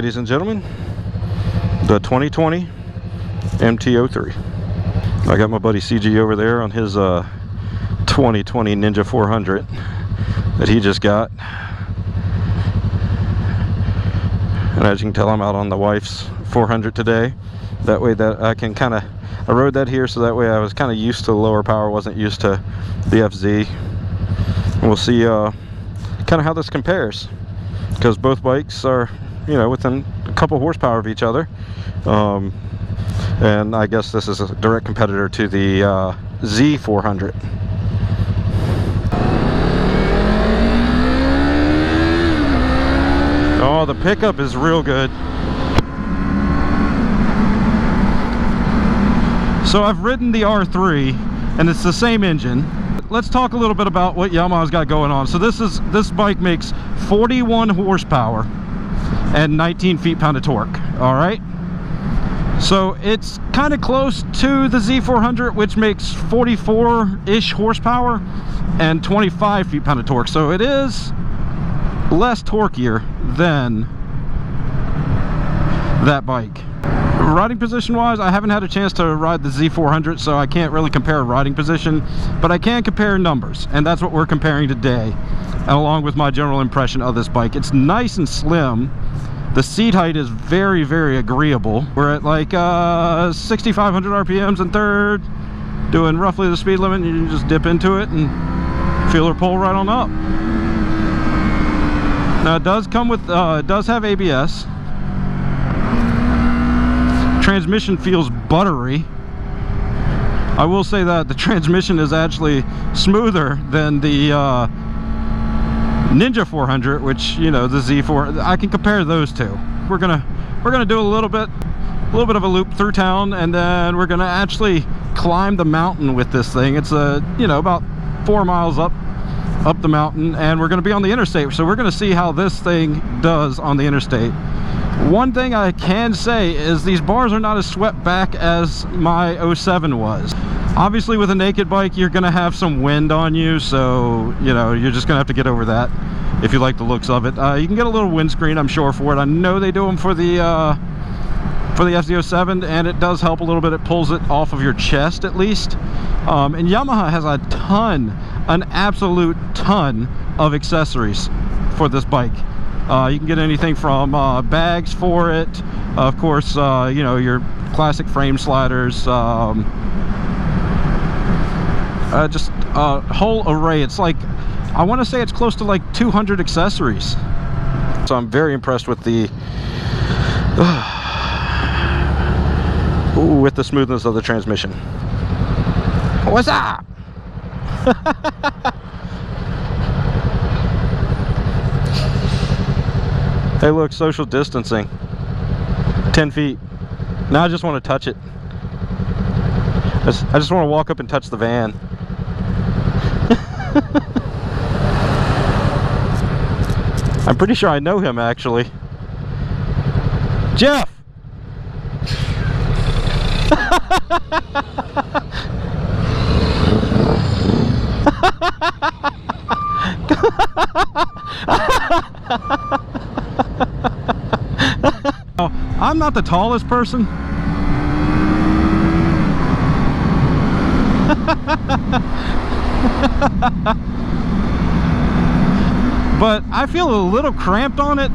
Ladies and gentlemen, the 2020 MT-03. I got my buddy CG over there on his 2020 Ninja 400 that he just got. And as you can tell, I'm out on the wife's 400 today. That way that I can kind of, I rode that here so that way I was kind of used to the lower power, wasn't used to the FZ. And we'll see kind of how this compares, because both bikes are, you know, within a couple horsepower of each other. And I guess this is a direct competitor to the Z400. Oh, the pickup is real good. So I've ridden the R3 and it's the same engine. Let's talk a little bit about what Yamaha's got going on. So this bike makes 41 horsepower and 19 feet-pound of torque. All right, so it's kind of close to the Z400, which makes 44-ish horsepower and 25 feet-pound of torque. So it is less torqueier than that bike. Riding position wise, I haven't had a chance to ride the Z400, so I can't really compare riding position, but I can compare numbers, and that's what we're comparing today, and along with my general impression of this bike. It's nice and slim. The seat height is very, very agreeable. We're at like 6,500 RPMs in third, doing roughly the speed limit. You just dip into it and feel her pull right on up. Now it does come with, it does have ABS. Transmission feels buttery. I will say that the transmission is actually smoother than the Ninja 400, which, you know, the Z4. I can compare those two. We're gonna do a little bit of a loop through town, and then we're gonna actually climb the mountain with this thing. It's you know, about 4 miles up the mountain, and we're gonna be on the interstate. So we're gonna see how this thing does on the interstate. One thing I can say is these bars are not as swept back as my 07 was. Obviously with a naked bike you're gonna have some wind on you, so you know, you're just gonna have to get over that if you like the looks of it. You can get a little windscreen, I'm sure, for it. I know they do them for the FZ07, and it does help a little bit. It pulls it off of your chest at least. And Yamaha has a ton, an absolute ton of accessories for this bike. You can get anything from bags for it, of course, you know, your classic frame sliders, just a whole array. It's like, I want to say it's close to like 200 accessories. So I'm very impressed with the with the smoothness of the transmission. What's up? Hey, look, social distancing. 10 feet. Now I just want to touch it. I just want to walk up and touch the van. I'm pretty sure I know him, actually. Jeff! I'm not the tallest person. But I feel a little cramped on it,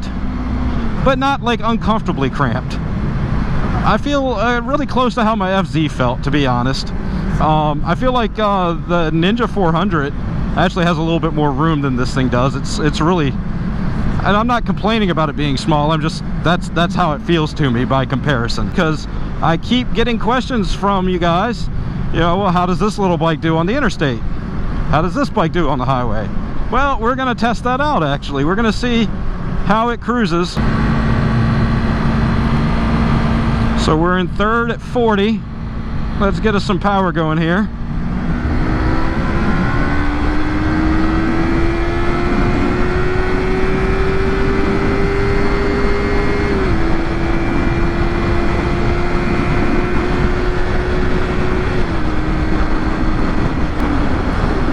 but not like uncomfortably cramped. I feel really close to how my FZ felt, to be honest. I feel like the Ninja 400 actually has a little bit more room than this thing does. It's really, and I'm not complaining about it being small. I'm just, that's how it feels to me by comparison. Because I keep getting questions from you guys, you know, well, how does this little bike do on the interstate? How does this bike do on the highway? Well, we're gonna test that out, actually. We're gonna see how it cruises. So we're in third at 40. Let's get us some power going here.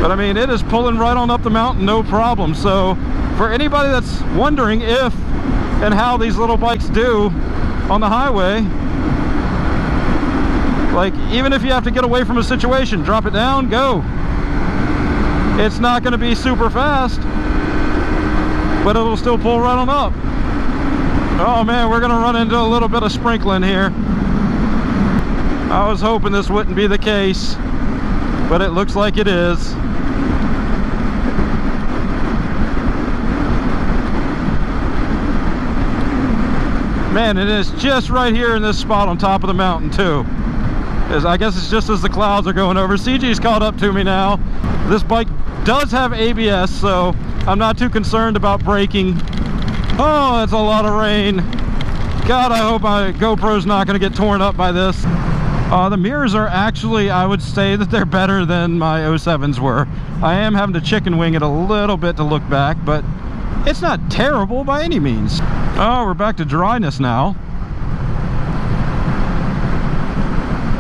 But I mean, it is pulling right on up the mountain, no problem. So for anybody that's wondering if and how these little bikes do on the highway. Like, even if you have to get away from a situation, drop it down, go. It's not going to be super fast, but it'll still pull right on up. Oh man, we're going to run into a little bit of sprinkling here. I was hoping this wouldn't be the case, but it looks like it is. Man, it is just right here in this spot on top of the mountain too. I guess it's just as the clouds are going over. CG's caught up to me now. This bike does have ABS, so I'm not too concerned about braking. Oh, that's a lot of rain. God, I hope my GoPro's not going to get torn up by this. The mirrors are actually, I would say that they're better than my 07s were. I am having to chicken wing it a little bit to look back, but it's not terrible by any means. Oh, we're back to dryness now.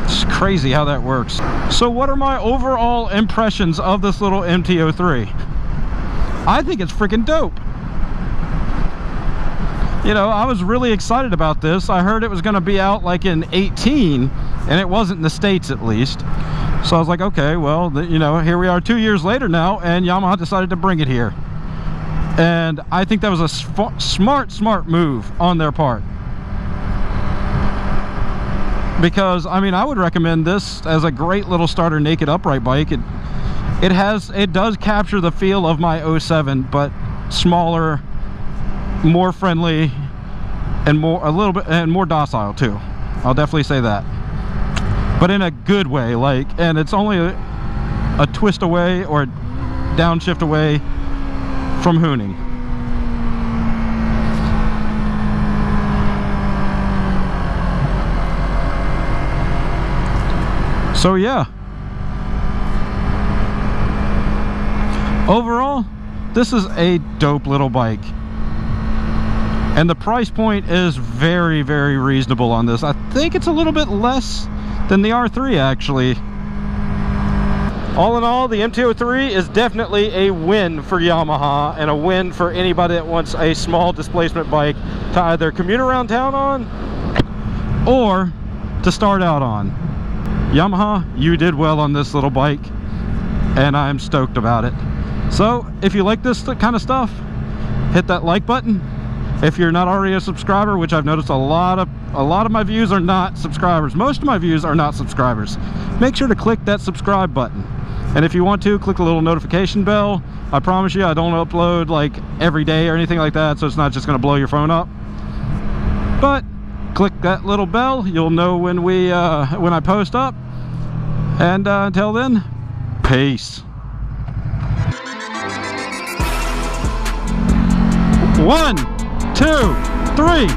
It's crazy how that works. So what are my overall impressions of this little MT-03? I think it's freaking dope. You know, I was really excited about this. I heard it was going to be out like in 18, and it wasn't in the States at least. So I was like, okay, well, you know, here we are 2 years later now, and Yamaha decided to bring it here. And I think that was a smart move on their part. Because, I mean, I would recommend this as a great little starter naked upright bike. It does capture the feel of my 07, but smaller, more friendly, and more docile too. I'll definitely say that, but in a good way. Like, and it's only a twist away or a downshift away from hooning. So yeah, overall this is a dope little bike, and the price point is very, very reasonable on this. I think it's a little bit less than the R3 actually. All in all, the MT-03 is definitely a win for Yamaha, and a win for anybody that wants a small displacement bike to either commute around town on or to start out on. Yamaha, you did well on this little bike, and I'm stoked about it. So if you like this kind of stuff, hit that like button. If you're not already a subscriber, which I've noticed a lot of my views are not subscribers. Most of my views are not subscribers. Make sure to click that subscribe button. And if you want to, click the little notification bell. I promise you I don't upload like every day or anything like that, so it's not just going to blow your phone up. But click that little bell, you'll know when I post up. And until then, peace. 1, 2, 3.